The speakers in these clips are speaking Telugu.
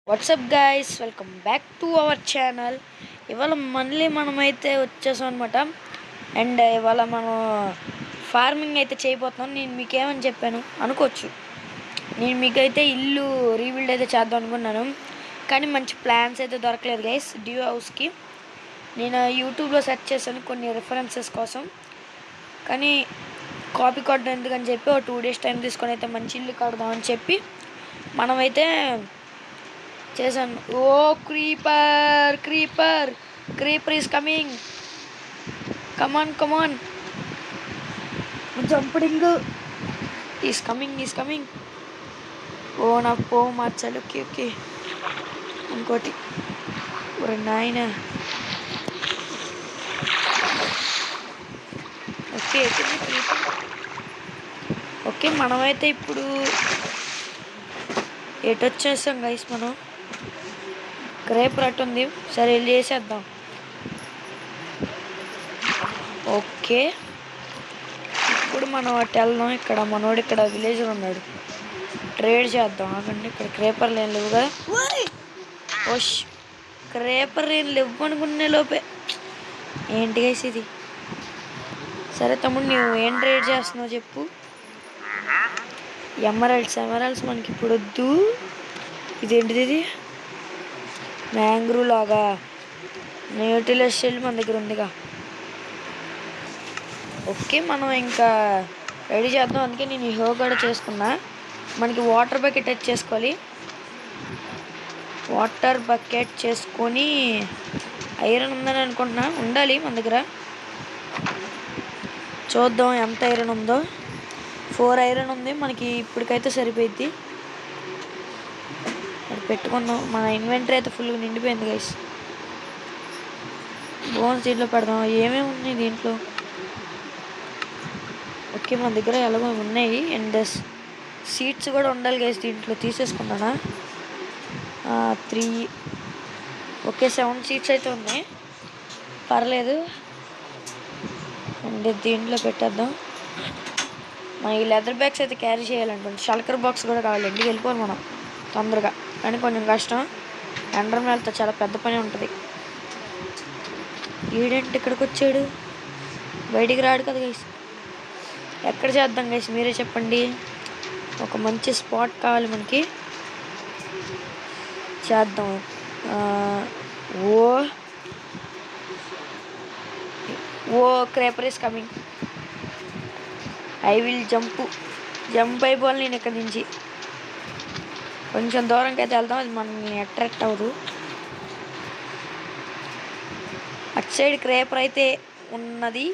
WhatsApp guys, welcome back to our channel. ఇవాళ మళ్ళీ మనమైతే వచ్చేసాం అనమాట. అండ్ ఇవాళ మనం ఫార్మింగ్ అయితే చేయబోతున్నాం. నేను మీకేమని చెప్పాను అనుకోవచ్చు. నేను మీకైతే ఇల్లు రీబిల్డ్ అయితే చేద్దాం అనుకున్నాను, కానీ మంచి ప్లాన్స్ అయితే దొరకలేదు గైస్. డ్యూ హౌస్కి నేను యూట్యూబ్లో సెర్చ్ చేశాను కొన్ని రిఫరెన్సెస్ కోసం, కానీ కాపీ కొట్టడం ఎందుకని చెప్పి ఒక 2 days టైం తీసుకొని అయితే మంచి ఇల్లు కడదామని చెప్పి మనమైతే చేశాను. Oh creeper creeper creeper is coming, come on jumping is coming. ఓ నాకు పో మార్చాలి. ఓకే ఇంకోటి ఒక నాయన. ఓకే ఓకే మనమైతే ఇప్పుడు ఎటు వచ్చేసాం గైస్. మనం క్రేపర్ అటు ఉంది, సరే వెళ్ళి వేసేద్దాం. ఓకే ఇప్పుడు మనం అటు వెళ్దాం. ఇక్కడ మనోడు ఇక్కడ విలేజ్లో ఉన్నాడు, ట్రేడ్ చేద్దాం. ఆగండి, ఇక్కడ క్రేపర్లు ఏం లేవు కదా. ఓష్, క్రేపర్ ఏం లేవు అనుకునే లోపే ఏంటి గైస్ ఇది. సరే తమ్ముడు, నువ్వు ఏం ట్రేడ్ చేస్తున్నావు చెప్పు. ఎమరాల్డ్స్ మనకి ఇప్పుడు వద్దు. ఇదేంటిది, ఇది మ్యాంగ్రూ లాగా నేటిలెస్ షెల్ మన దగ్గర ఉందిగా. ఓకే మనం ఇంకా రెడీ చేద్దాం. అందుకే నేను ఈ హో కూడా చేసుకున్నా. మనకి వాటర్ బకెట్ చేసుకోవాలి. వాటర్ బకెట్ చేసుకొని ఐరన్ ఉందని అనుకుంటున్నా, ఉండాలి మన దగ్గర. చూద్దాం ఎంత ఐరన్ ఉందో. 4 ఐరన్ ఉంది మనకి, ఇప్పటికైతే సరిపోయిద్ది. అది పెట్టుకుందాం. మన ఇన్వెంటరీ అయితే ఫుల్గా నిండిపోయింది గైస్. బోన్స్ దీంట్లో పెడదాం. ఏమేమి ఉన్నాయి దీంట్లో? ఓకే మన దగ్గర ఎలాగో ఉన్నాయి. అండ్ సీడ్స్ కూడా ఉండాలి గైస్ దీంట్లో. తీసేసుకున్నానా 3. ఓకే 7 సీడ్స్ అయితే ఉన్నాయి, పర్లేదు. అండ్ దీంట్లో పెట్టేద్దాం. మన ఈ లెదర్ బ్యాగ్స్ అయితే క్యారీ చేయాలనుకోండి. షల్కర్ బాక్స్ కూడా కావాలి. ఇంటికి వెళ్ళిపోవాలి మనం తొందరగా, కానీ కొంచెం కష్టం. ఎండర్ మ్యాల్తో చాలా పెద్ద పని ఉంటుంది. ఈడేంటి ఇక్కడికి వచ్చాడు, బయటికి రాడు కదా గైస్. ఎక్కడ చేద్దాం గైస్ మీరే చెప్పండి. ఒక మంచి స్పాట్ కావాలి మనకి, చేద్దాం. Oh creeper is coming. I will jump అయిపోవాలి నేను ఇక్కడి నుంచి. కొంచెం దూరంకి అయితే వెళ్దాం, అది మనల్ని అట్రాక్ట్ అవ్వదు. అటు సైడ్ క్రేపర్ అయితే ఉన్నది,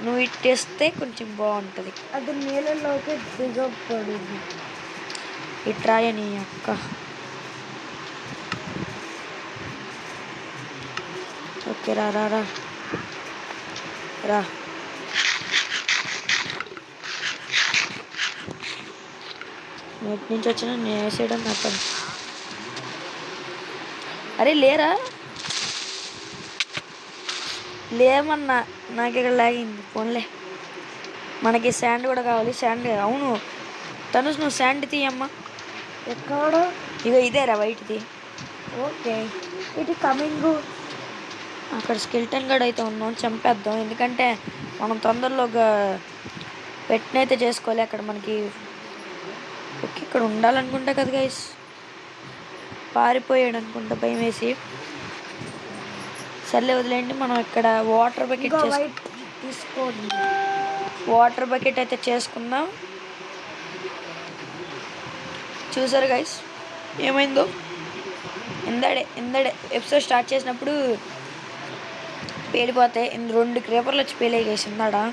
నువ్వు ఇట్టేస్తే కొంచెం బాగుంటుంది. అది నీళ్ళలోకి దిగబడింది. ఇట్రాయ నీ అక్క. ఓకే రా నేటి నుంచి వచ్చిన నేను వేసేయడం నా పని. అరే లేమన్నా, నాకు ఇక్కడ లాగింది. ఫోన్లే, మనకి శాండ్ కూడా కావాలి. శాండ్, అవును తనుష్ నువ్వు శాండ్ తీయమ్మా. ఎక్కడ? ఇగో ఇదేరా వైట్ది. ఓకే ఇటు కమింగ్. అక్కడ స్కెల్టన్ గడ్ అయితే ఉన్నాం, చంపేద్దాం. ఎందుకంటే మనం తొందరలో పెట్టినైతే చేసుకోవాలి అక్కడ మనకి. ఓకే ఇక్కడ ఉండాలనుకుంటా కదా గైస్. పారిపోయాడు అనుకుంటా భయం వేసి. సర్లే వదిలేండి. మనం ఇక్కడ వాటర్ బకెట్ తీసుకోండి. వాటర్ బకెట్ అయితే చేసుకుందాం. చూసారు గైస్ ఏమైందో. ఇందడే ఎపిసోడ్ స్టార్ట్ చేసినప్పుడు పేలిపోతాయి. 2 క్రేపర్లు వచ్చి పేలే వేసిందాడా.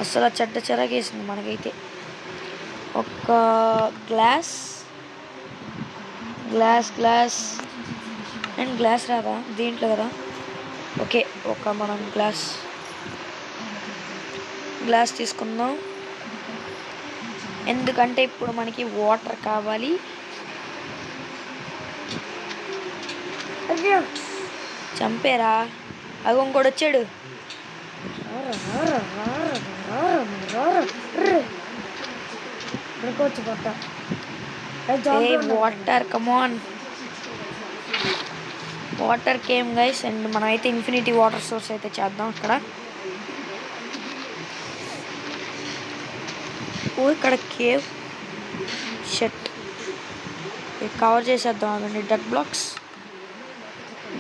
అసలు చెడ్డ చెరగేసింది మనకైతే. ఒక గ్లాస్ అండ్ గ్లాస్ రాదా దీంట్లో కదా. ఓకే మనం గ్లాస్ తీసుకుందాం. ఎందుకంటే ఇప్పుడు మనకి వాటర్ కావాలి. చంపేరా, అవి ఇంకోటి వచ్చాడు. వచ్చి పట్ట ఏ water come on water came guys. And మనం అయితే ఇన్ఫినిటీ వాటర్ సోర్స్ అయితే చేద్దాం అక్కడ. ఓ ఇక్కడ కేవ్ షట్ కవర్ చేసేద్దాం అదండి. డట్ బ్లాక్స్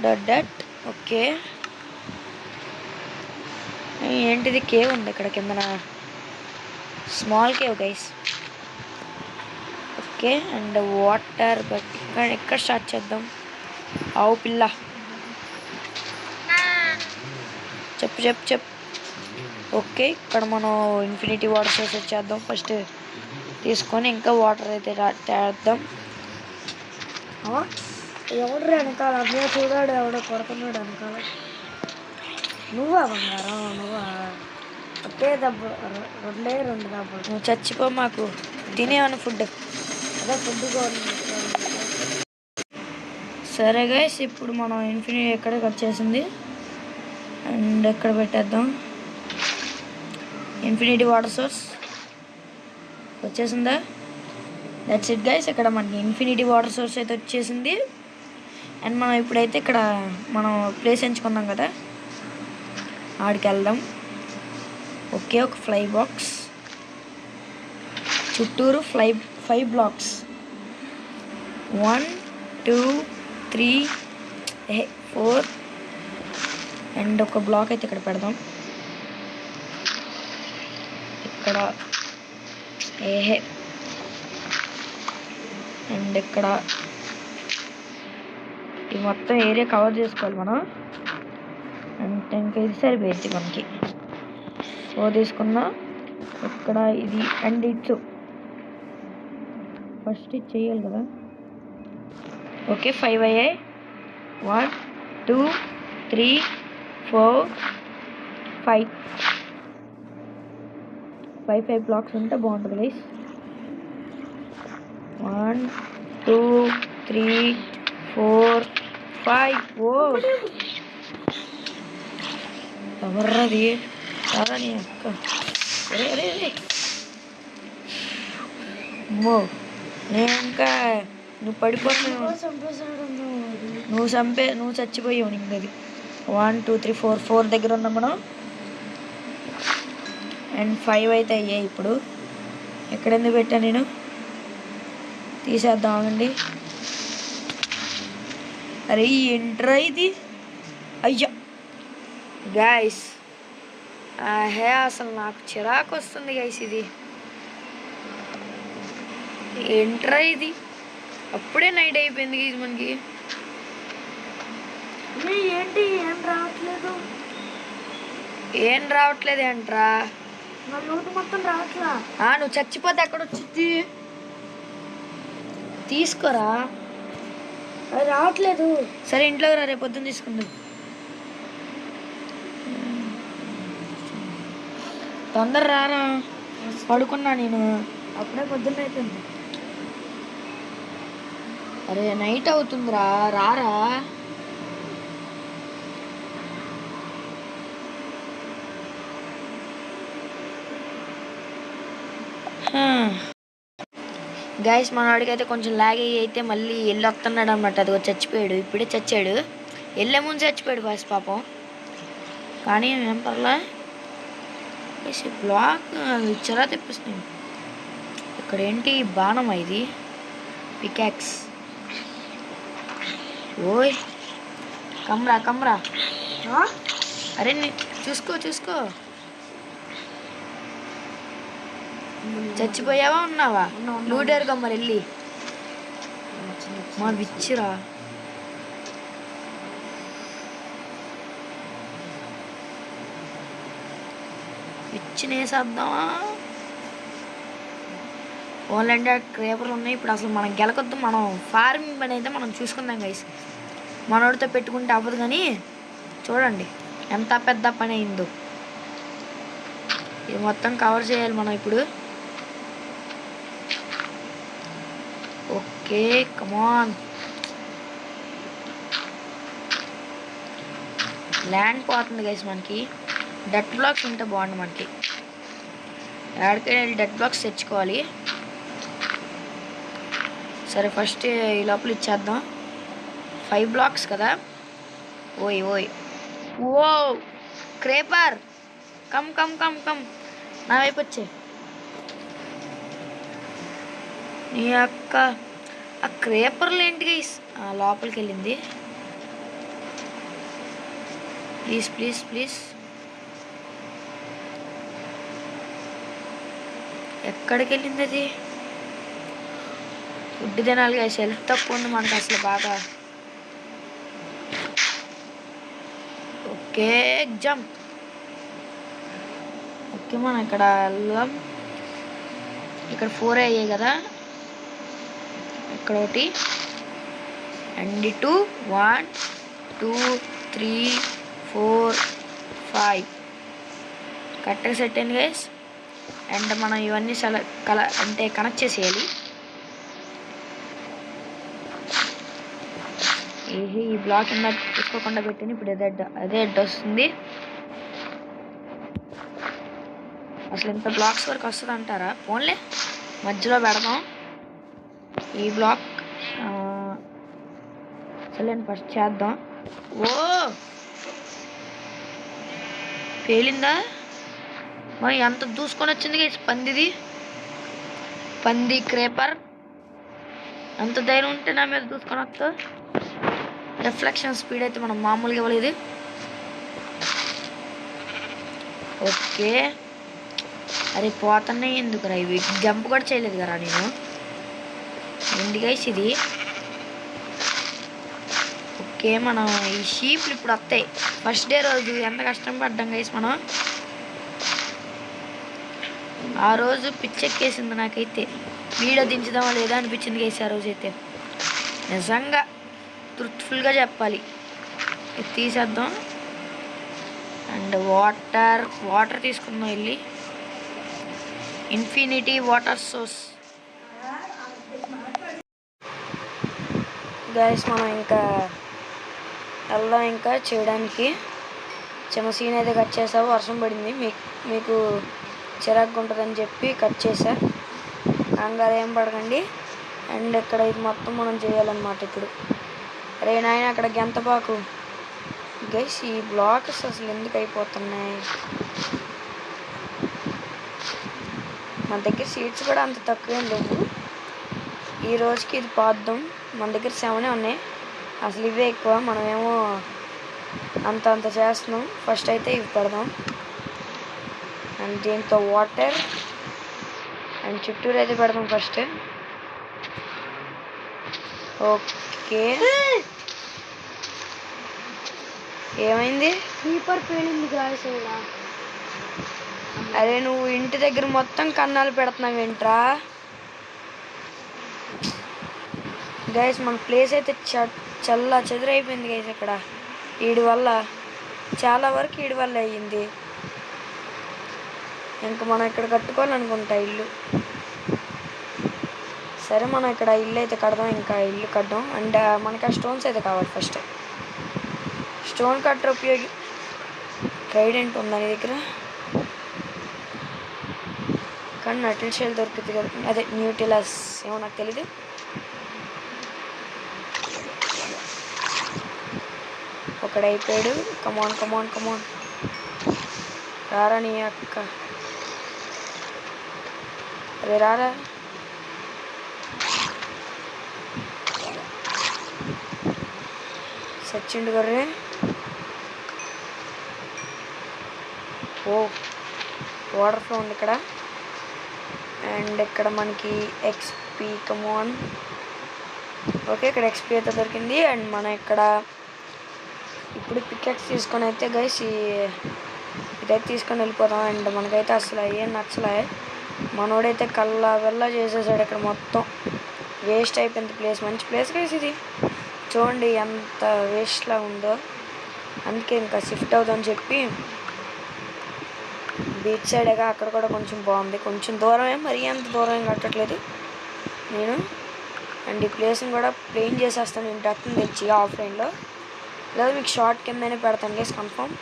డట్ ఓకే. ఏంటిది కేవ్ ఉంది ఇక్కడ కిందన, small cave guys. Okay and water but ఎక్కడ స్టార్ట్ చేద్దాం. ఆవు పిల్ల చెప్పు చెప్పు చెప్పు. ఓకే ఇక్కడ మనం ఇన్ఫినిటీ వాటర్ సోర్స్ వచ్చేద్దాం ఫస్ట్ తీసుకొని, ఇంకా వాటర్ అయితే తేద్దాం. ఎవడు వెనకాల అదే చూడాడు, ఎవడో కొడుతున్నాడు వెనకాల. నువ్వా బంగారం నువ్వా? ఒకే దెబ్బ రెండు దెబ్బలు. నువ్వు చచ్చిపో, మాకు తినేవని ఫుడ్. అదే ఫుడ్ సరే గైస్ ఇప్పుడు మనం ఇన్ఫినిటీ ఎక్కడికి వచ్చేసింది అండ్ ఎక్కడ పెట్టేద్దాం. ఇన్ఫినిటీ వాటర్ సోర్స్ వచ్చేసిందా? That's it guys. ఇక్కడ మనకి ఇన్ఫినిటీ వాటర్ సోర్స్ అయితే వచ్చేసింది. అండ్ మనం ఇప్పుడైతే ఇక్కడ మనం ప్లేస్ ఎంచుకున్నాం కదా, ఆడికి వెళ్దాం. ఓకే ఒక ఫ్లై బాక్స్ చుట్టూరు 5 బ్లాక్స్ 1 2 3 4 అండ్ ఒక బ్లాక్ అయితే ఇక్కడ పెడదాం. ఇక్కడ అండ్ ఇక్కడ ఈ మొత్తం ఏరియా కవర్ చేసుకోవాలి మనం. అండ్ ఇంకా ఇది సరిపోయింది మనకి. సో తీసుకున్నా ఇక్కడ ఇది అండ్ ఇచ్చు ఫస్ట్ ఇది చేయాలి కదా. ఓకే 5 అయ్యాయి. 1 2 3 4 5 బ్లాక్స్ ఉంటే బాగుంటుంది గైస్. 1 2 3 4 5. ఓ ఎవర్రది చాలా నీ అక్క. అరే అరే అరే అమ్మో, నేను ఇంకా నువ్వు పడిపోతున్నావు, నువ్వు చచ్చిపోయావు నీకు. అది 1 2 3 4 దగ్గర ఉన్నాం మనం. అండ్ 5 అయితే అయ్యాయి. ఇప్పుడు ఎక్కడెందుకు పెట్టాను నేను, తీసేద్దాం ఆగండి. అరే ఏంట్రా ఇది, అయ్యా గైస్. అసలు నాకు చిరాకు వస్తుంది గైస్. ఇది ఏంట్రా ఇది, అప్పుడే నైట్ అయిపోయింది గైస్ మనకి. ఏంటి ఏం రావట్లేదు ఏంట్రా, మొత్తం రావట్లా. నువ్వు చచ్చిపోతే ఎక్కడ వచ్చింది, తీసుకోరా. అది రావట్లేదు. సరే ఇంట్లోకి రా, రేపు పొద్దున్న తీసుకుందాం. తొందర రారా, పడుకున్నా నేను, అప్పుడే పొద్దున్న అయిపోయింది. అరే నైట్ అవుతుందిరా, రారా. గైస్ మన వాడికి అయితే కొంచెం లాగ్ అయితే మళ్ళీ వెళ్ళి వస్తున్నాడు అనమాట. అది చచ్చిపోయాడు, ఇప్పుడే చచ్చాడు. వెళ్ళే ముందు చచ్చిపోయాడు బాస్ పాపం. కానీ ఏం పర్లే, బ్లాక్ ఇచ్చరా తెప్పిస్తున్నాను. ఇక్కడ ఏంటి బాణం, ఇది పికాక్స్. ఓయ్ కమ్రా. అరే చూసుకో. చచ్చిపోయావా ఉన్నావా? లూడర్గా మరి వెళ్ళి మా విచ్చిరా. విచ్చినేసేద్దామా? ఓన్లంటే క్రేపర్లు ఉన్నాయి. ఇప్పుడు అసలు మనం గెలకొద్దు, మనం ఫార్మింగ్ పని అయితే మనం చూసుకుందాం గైస్. మనోడితో పెట్టుకుంటే అవ్వదు, కానీ చూడండి ఎంత పెద్ద పని అయిందో. ఇది మొత్తం కవర్ చేయాలి మనం ఇప్పుడు. Okay come on. ల్యాండ్ పోతుంది గైస్ మనకి. డట్ బ్లాక్స్ ఉంటే బాగుండు మనకి. ఎక్కడికైనా డట్ బ్లాక్స్ తెచ్చుకోవాలి. సరే ఫస్ట్ ఈ లోపల ఇచ్చేద్దాం. 5 బ్లాక్స్ కదా. ఓయ్ ఓయ్ oh creeper come come come come నా వైపు వచ్చే. నీ అక్క ఆ క్రేపర్లు ఏంటి గైస్? లోపలికి వెళ్ళింది. Please please please. ఎక్కడికి వెళ్ళింది అది? ఫుడ్ తినాలి గైస్. హెల్త్ తక్కువ ఉంది మనకు అసలు బాగా. Okay jump. ఓకే మనం ఇక్కడ వెళ్దాం. ఇక్కడ 4 అయ్యాయి కదా. ఇక్కడ ఒకటి అండ్ 2 1 2 3 4 5 కరెక్ట్గా సెట్ అయింది గైస్. అండ్ మనం ఇవన్నీ అంటే కనెక్ట్ చేసేయాలి. ఈ బ్లాక్ కింద చూసుకోకుండా పెట్టిన ఇప్పుడు అదే హెడ్ వస్తుంది. అసలు ఇంత బ్లాక్స్ వరకు వస్తుంది అంటారా? ఫోన్లే మధ్యలో పెడదాం ఈ బ్లాక్. సరే ఫస్ట్ చేద్దాం. ఓ పేలిందా? మరి ఎంత దూసుకొని వచ్చింది పందిది. పంది క్రేపర్ అంత ధైర్యం ఉంటే నా మీద దూసుకొని వస్తా. రిఫ్లెక్షన్ స్పీడ్ అయితే మనం మామూలుగా ఇవ్వలేదు. ఓకే అరే పోతున్నాయి ఎందుకురా ఇవి? జంప్ కూడా చేయలేదు కదా నేను. ఏంటి గైస్ ఇది? ఓకే మనం ఈ షీప్లు ఇప్పుడు వస్తాయి. ఫస్ట్ డే రోజు ఎంత కష్టం పడ్డాం గైస్ మనం. ఆ రోజు పిచ్చెక్కేసింది నాకైతే. వీడియో దించుదామా లేదా అనిపించింది గైస్ ఆ రోజు అయితే. నిజంగా ట్రూత్ఫుల్గా చెప్పాలి. ఇది తీసేద్దాం. అండ్ వాటర్ తీసుకుందాం వెళ్ళి. Infinity water source guys. మనం ఇంకా వెళ్దాం ఇంకా చేయడానికి. చిన్న సీన్ అయితే కట్ చేసావు. వర్షం పడింది, మీకు చిరాకుగా ఉంటుందని చెప్పి కట్ చేసా. కంగారు ఏం పడకండి. అండ్ ఇక్కడ ఇది మొత్తం మనం చేయాలన్నమాట ఇప్పుడు. రే నాయన అక్కడ గెంతపాకు గైస్. ఈ బ్లాక్స్ అసలు ఎందుకు అయిపోతున్నాయి? మన దగ్గర సీట్స్ కూడా అంత తక్కువేం లేవు. ఈ రోజుకి ఇది పాద్దాం. మన దగ్గర 7 ఉన్నాయి. అసలు ఇవే ఎక్కువ. మనమేమో అంత చేస్తున్నాం. ఫస్ట్ అయితే ఇవి పెడదాం. అండ్ దీంతో వాటర్ అండ్ చుట్టూరు అయితే పెడదాం ఫస్ట్. ఓకే ఏమైంది? క్రీపర్ పేలింది గాయస్. అరే నువ్వు ఇంటి దగ్గర మొత్తం కన్నాలు పెడుతున్నావు ఏంట్రా గైస్? మన ప్లేస్ అయితే చల్ల చెదురైపోయింది గైస్. ఇక్కడ వీడి వల్ల చాలా వరకు వీడి వల్ల అయ్యింది. ఇంకా మనం ఇక్కడ కట్టుకోవాలనుకుంటా ఇల్లు. సరే మనం ఇక్కడ ఇల్లు అయితే కడదాం. ఇంకా ఇల్లు కడదాం. అండ్ మనకి ఆ స్టోన్స్ అయితే కావాలి. ఫస్ట్ స్టోన్ కట్టర్ ట్రైడెంట్ ఉందా నీ దగ్గర? కానీ నటిల్ షెల్ దొరుకుతుంది కదా. అదే న్యూటిలస్ ఏమో నాకు తెలీదు. ఒకడైపోయాడు. కమాన్ కమాన్ కమాన్ రారా నీ అక్క. అరే రారా. సచ్చిండు గర్రే. ఓ వాటర్ ఫ్లో ఉంది ఇక్కడ. అండ్ ఇక్కడ మనకి ఎక్స్పీ కమాన్. ఓకే ఇక్కడ ఎక్స్పీ అయితే దొరికింది. అండ్ మనం ఇక్కడ ఇప్పుడు పికెక్స్ తీసుకొని అయితే గైస్ ఇదైతే తీసుకొని వెళ్ళిపోతాం. అండ్ మనకైతే అసలు ఏం నచ్చలే. మనోడైతే కల్లా వెళ్ళ చేసేసాడు. ఇక్కడ మొత్తం వేస్ట్ అయిపోయింది ప్లేస్. మంచి ప్లేస్ గైస్ ఇది. చూడండి ఎంత వేస్ట్లా ఉందో. అందుకే ఇంకా షిఫ్ట్ అవుతామని చెప్పి బీచ్ సైడ్గా అక్కడ కూడా కొంచెం బాగుంది. కొంచెం దూరమే, మరీ అంత దూరం ఏం కట్టట్లేదు నేను. అండ్ ఈ ప్లేస్ని కూడా ప్లేన్ చేసేస్తాను నేను టక్కుని తెచ్చి ఆఫ్లైన్లో. లేదా మీకు షార్ట్ కిందనే పెడతాను గైస్ కన్ఫర్మ్.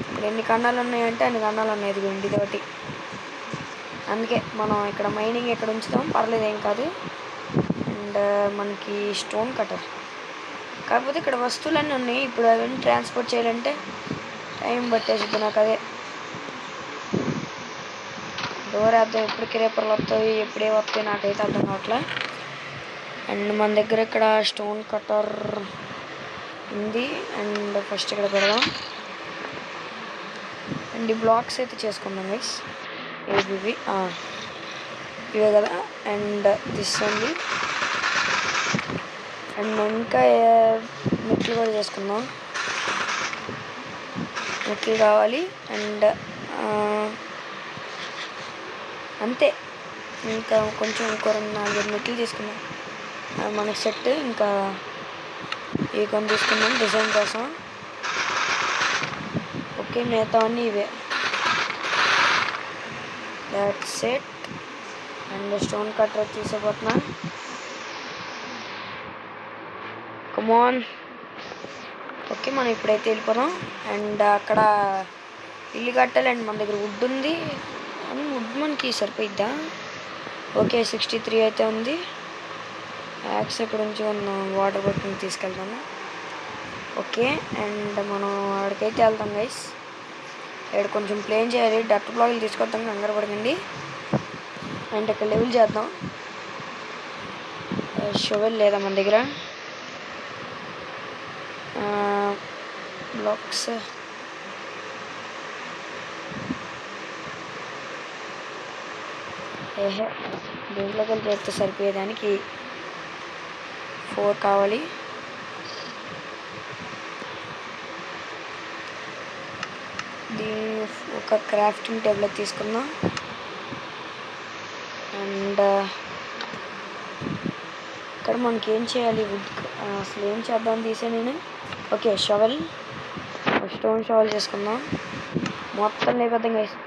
ఇప్పుడు ఎన్ని కన్నాలు ఉన్నాయంటే అన్ని కన్నాలు ఉన్నాయి. ఇది ఒకటి అందుకే మనం ఇక్కడ మైనింగ్ ఎక్కడ ఉంచుతాం పర్లేదు, ఏం కాదు. అండ్ మనకి స్టోన్ కటర్, కాకపోతే ఇక్కడ వస్తువులన్నీ ఉన్నాయి. ఇప్పుడు అవన్నీ ట్రాన్స్పోర్ట్ చేయాలంటే టైం పట్టేసిద్ది నాకు. అదే డోర్ వేద్దాం, ఎప్పుడు క్రేపర్లు వస్తాయి ఎప్పుడే వస్తాయి నాకైతే అర్థం కావట్లే. అండ్ మన దగ్గర ఇక్కడ స్టోన్ కటర్ ఉంది. అండ్ ఫస్ట్ ఇక్కడ పెడదాం. అండ్ ఈ బ్లాక్స్ అయితే చేసుకుందాం గైస్. ఏబివి ఇవే కదా. అండ్ దిస్ ఉంది. అండ్ ఇంకా మెట్లు కూడా చేసుకుందాం. మెట్లు కావాలి. అండ్ అంతే, ఇంకా కొంచెం ఇంకో 2-4 మెట్లు తీసుకుందాం మనకి సెట్. ఇంకా ఇవి కొన్ని తీసుకుందాం డిజైన్ కోసం. ఓకే, మిగతా అన్నీ ఇవే. That's it. And stone cutter తీసుకోపోతున్నా. కమాన్. ఓకే, మనం ఇప్పుడైతే వెళ్ళిపోదాం. అండ్ అక్కడ ఇల్లు కట్టాలి. అండ్ మన దగ్గర వుడ్ ఉంది. వుడ్ మనకి సరిపోయిద్దా? ఓకే, 63 అయితే ఉంది. యాక్స్ ఇక్కడ నుంచి మనం వాటర్ బాటిల్ తీసుకెళ్తాము. ఓకే, అండ్ మనం ఆడికైతే వెళ్తాం గైస్. ఇక్కడ కొంచెం ప్లేన్ చేయాలి. డట్ బ్లాక్లు తీసుకొద్దాం, కంగారు పడకండి. అండ్ ఇక్కడ లెవెల్ చేద్దాం. షోవెల్ లేదా మన దగ్గర? బ్లాక్స్ దీంట్లోకి వెళ్ళి చేస్తే సరిపోయేదానికి 4 కావాలి. ఒక క్రాఫ్టింగ్ టేబుల్ తీసుకుందాం. అండ్ ఇక్కడ మనకి ఏం చేయాలి? వుడ్ అసలు ఏం చేద్దాం తీసే నేను. ఓకే, షవల్, స్టోన్ షవల్ చేసుకుందాం. మొత్తం లేకపోతే గైస్.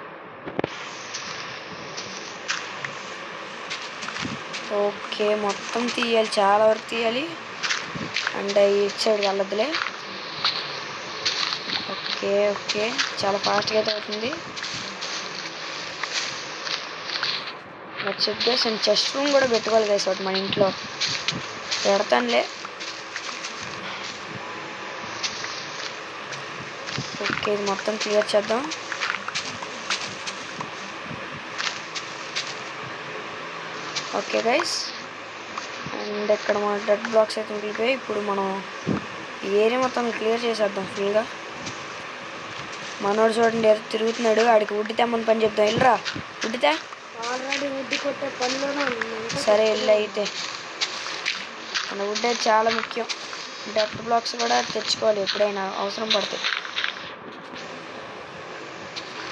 ఓకే, మొత్తం తీయాలి, చాలా వరకు తీయాలి. అండ్ ఇటు సైడ్ వెళ్ళొద్దులే. ఓకే ఓకే, చాలా ఫాస్ట్గా అయితే అవుతుంది. చెక్ చేసి అండ్ చెస్ట్ రూమ్ కూడా పెట్టుకోవాలి గైస్ ఒకటి మన ఇంట్లో. పెడతానులే. ఓకే, ఇది మొత్తం క్లియర్ చేద్దాం. ఓకే గైస్, అండ్ ఇక్కడ మన డెడ్ బ్లాక్స్ అయితే మిగిలిపోయి ఇప్పుడు మనం ఈ ఏరియా మొత్తం క్లియర్ చేసేద్దాం ఫుల్గా. మనోడు చూడండి తిరుగుతున్నాడు. ఆడికి వుడ్ తెమ్మని పని చెప్తాం. వెళ్ళరా వుడ్డితే. ఆల్రెడీ వుడ్ కొట్టే పనిలోనే ఉంది. సరే వెళ్ళి అయితే. మన వుడ్ అయితే చాలా ముఖ్యం. డెడ్ బ్లాక్స్ కూడా తెచ్చుకోవాలి ఎప్పుడైనా అవసరం పడతాయి.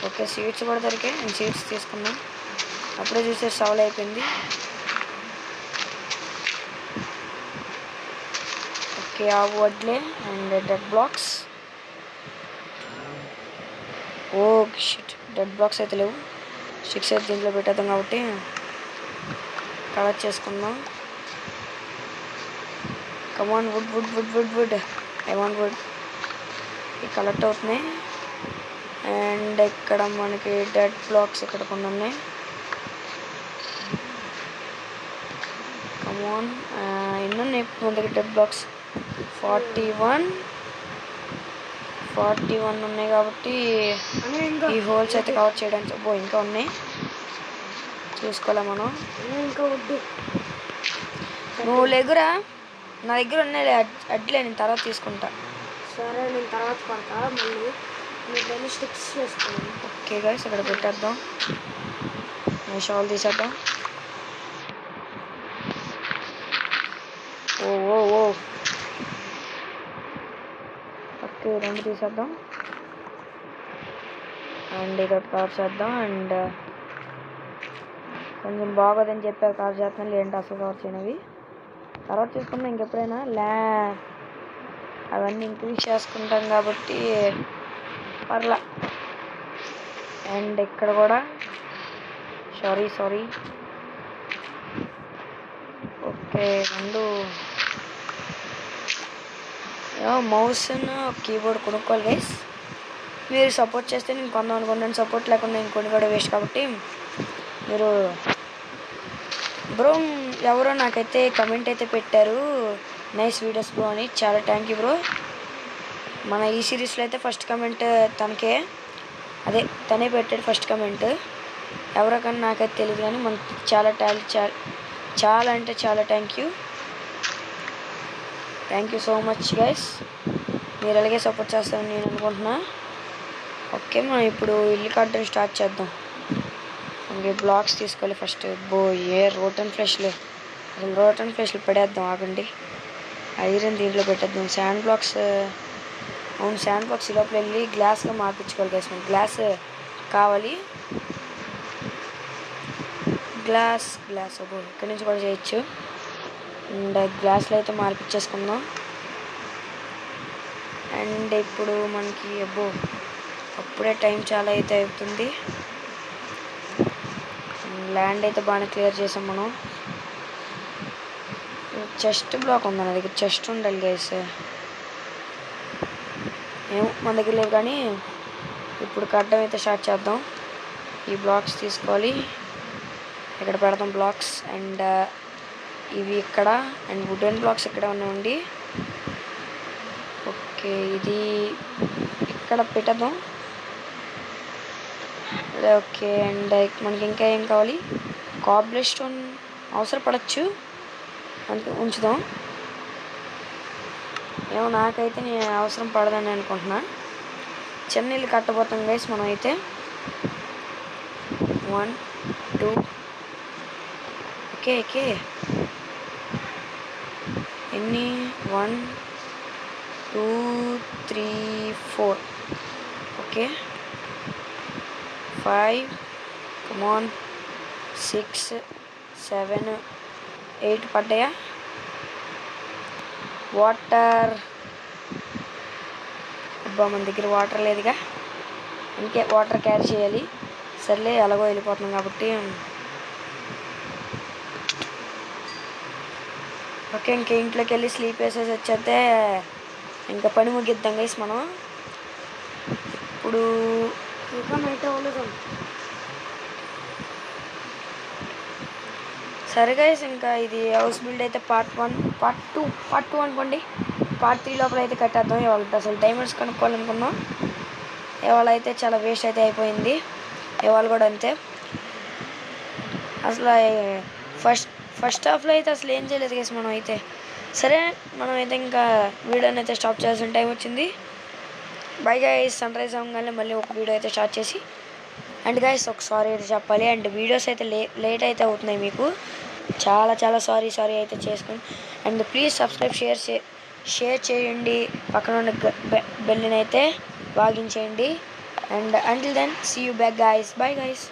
ఓకే, సీడ్స్ కూడా దొరికాయి. నేను సీడ్స్ తీసుకున్నాను. అప్పుడే చూసే సవాల్ అయిపోయింది. ఓకే, ఆ వడ్లే and dead blocks. Oh shit, dead blocks అయితే లేవు. 6 అయితే దీంట్లో పెట్టేద్దాం కాబట్టి కలెక్ట్ చేసుకుందాం. Come, on wood wood wood wood. Wood వాంట్ వుడ్. ఇవి కలెక్ట్ అవుతున్నాయి. అండ్ ఇక్కడ మనకి డెడ్ బ్లాక్స్ ఇక్కడ కొన్ని ఉన్నాయి. కమాన్, ఎన్ని ఉన్నాయి మన దగ్గర డెడ్ బ్లాక్స్? 41 ఉన్నాయి కాబట్టి ఈ హోల్స్ అయితే కవర్ చేయడానికి ఇంకా ఉన్నాయి. చూసుకోలే మనం. ఇంకా వద్దు, నువ్వు లేగురా. నా దగ్గర ఉన్నాయి అడ్లే, నేను తర్వాత తీసుకుంటా. సరే, నేను తర్వాత కొడతా. మళ్ళీ స్టిక్స్ చేసుకోండి. ఓకే గైస్, ఇక్కడ పెట్టేద్దాం. నేను షాల్ తీసేద్దాం. ఓ ఓ ఓ ఓకే, 2 తీసేద్దాం. అండ్ ఇదొకటి కవర్ చేద్దాం. అండ్ కొంచెం బాగోదని చెప్పారు కవర్ చేస్తాను, లేదంటే అసలు కవర్ చేయనవి తర్వాత తీసుకుందాం ఇంకెప్పుడైనా. అవన్నీ ఇంక్రీజ్ చేసుకుంటాం కాబట్టి పర్లా. అండ్ ఇక్కడ కూడా సారీ ఓకే, 2 మౌస్ కీబోర్డ్ కొనుక్కోవాలి గైస్. మీరు సపోర్ట్ చేస్తే నేను కొందాం అనుకున్నాను. సపోర్ట్ లేకుండా నేను కొని కూడా వేస్ట్ కాబట్టి మీరు బ్రో ఎవరో నాకైతే కమెంట్ అయితే పెట్టారు, నైస్ వీడియోస్ బ్రో అని. చాలా థ్యాంక్ యూ బ్రో. మన ఈ సిరీస్లో అయితే ఫస్ట్ కమెంట్ తనకే, అదే తనే పెట్టాడు ఫస్ట్ కమెంట్. ఎవరికన్నా నాకైతే తెలియదు కానీ మనకి చాలా చాలా అంటే చాలా thank you so much guys. మీరు అలాగే సపోర్ట్ చేస్తారని నేను అనుకుంటున్నా. ఓకే, మనం ఇప్పుడు ఇల్లు కట్టడం స్టార్ట్ చేద్దాం. మనకి బ్లాక్స్ తీసుకోవాలి ఫస్ట్. రోటన్ ఫ్లెష్లు, అసలు రోటన్ ఫ్లెష్లు పడేద్దాం, ఆగండి. ఐరన్ దీంట్లో పెట్టేద్దాం. శాండ్ బ్లాక్స్, అవును శాండ్ బ్లాక్స్ ఈ లోపల వెళ్ళి గ్లాస్గా మార్పించుకోవాలి గైస్. మనకి గ్లాస్ కావాలి. గ్లాస్ అబ్బో ఇక్కడి నుంచి కూడా చేయొచ్చు. అండ్ గ్లాస్లో అయితే మార్పించేసుకుందాం. అండ్ ఇప్పుడు మనకి అప్పుడే టైం చాలా అయితే అవుతుంది. ల్యాండ్ అయితే బాగానే క్లియర్ చేసాం మనం. చెస్ట్ బ్లాక్ ఉంది మన దగ్గర, చెస్ట్ ఉండాలి గైస్. ఏమో మన దగ్గర లేవు కానీ ఇప్పుడు కట్టడం అయితే స్టార్ట్ చేద్దాం. ఈ బ్లాక్స్ తీసుకోవాలి, ఇక్కడ పెడతాం బ్లాక్స్. అండ్ ఇవి ఇక్కడ, అండ్ వుడెన్ బ్లాక్స్ ఇక్కడ ఉన్నాయండి. ఓకే, ఇది ఇక్కడ పెట్టేద్దాం. ఓకే, అండ్ మనకి ఇంకా ఏం కావాలి? కాబుల్ స్టోన్ అవసరపడచ్చు, అందుకే ఉంచుదాం. ఏమో నాకైతే నేను అవసరం పడదని అనుకుంటున్నా. చిన్న ఇల్లు కట్టబోతాం గైస్ మనం అయితే. 1 2 ఓకే ఎన్ని 1 2 3 4 ఓకే 5 కమాన్ 6 7 8 పడ్డాయా? వాటర్, అబ్బా మన దగ్గర వాటర్ లేదుగా, ఇంకే వాటర్ క్యారీ చేయాలి. సర్లే ఎలాగో వెళ్ళిపోతున్నాం కాబట్టి. ఓకే, ఇంక ఇంట్లోకి వెళ్ళి స్లీప్ వేసేసి వచ్చేస్తే ఇంకా పని ముగిద్దాం గైస్ మనం. ఇప్పుడు ఇంకా నైట్ అవ్వలేదు. సరే గైస్, ఇంకా ఇది హౌస్ బిల్డ్ అయితే పార్ట్ 1 పార్ట్ 2 అనుకోండి. పార్ట్ 3 లోపల అయితే కట్టేద్దాం. ఇవాళ అసలు డైమండ్స్ కనుక్కోవాలనుకున్నాం, ఇవాళ అయితే చాలా వేస్ట్ అయితే అయిపోయింది. ఇవాళ కూడా అంతే. అసలు ఫస్ట్ హాఫ్లో అయితే అసలు ఏం చేయలేదు గైస్ మనం అయితే. సరే, మనం అయితే ఇంకా వీడియోని అయితే స్టాప్ చేయాల్సిన టైం వచ్చింది. బై గైస్, సన్ రైజ్ అవ్వగానే మళ్ళీ ఒక వీడియో అయితే స్టార్ట్ చేసి. అండ్ గైస్ ఒక సారీ అయితే చెప్పాలి. అండ్ వీడియోస్ అయితే లేట్ అయితే అవుతున్నాయి మీకు, చాలా సారీ అయితే చేసుకుని. అండ్ ప్లీజ్ సబ్స్క్రైబ్, షేర్ చేయండి. పక్కన ఉన్న బెల్ని అయితే వాగించేయండి. And until then see you back guys. Bye guys.